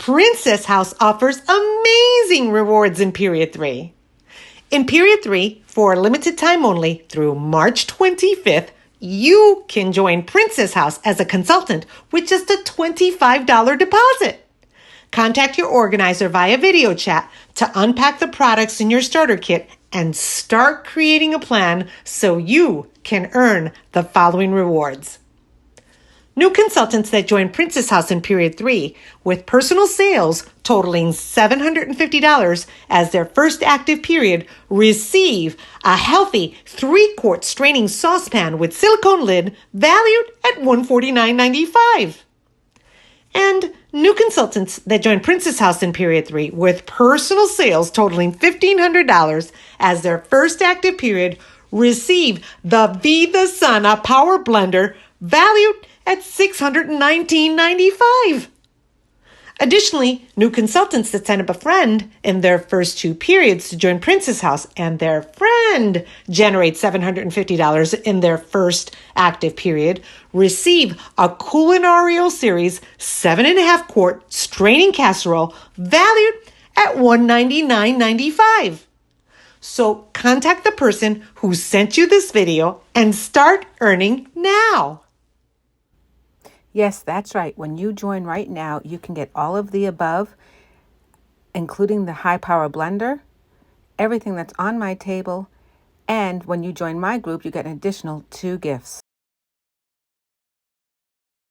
Princess House offers amazing rewards in Period 3. In Period 3, for a limited time only through March 25th, you can join Princess House as a consultant with just a $25 deposit. Contact your organizer via video chat to unpack the products in your starter kit and start creating a plan so you can earn the following rewards. New consultants that join Princess House in Period 3 with personal sales totaling $750 as their first active period receive a healthy 3-quart straining saucepan with silicone lid valued at $149.95. And new consultants that join Princess House in Period 3 with personal sales totaling $1,500 as their first active period receive the Be the Sun, a power blender valued at $619.95. Additionally, new consultants that sign up a friend in their first 2 periods to join Princess House and their friend generates $750 in their first active period receive a Culinario Series 7.5-quart straining casserole valued at $199.95. So contact the person who sent you this video and start earning now. Yes, that's right. When you join right now, you can get all of the above, including the high power blender, everything that's on my table, and when you join my group, you get an additional 2 gifts.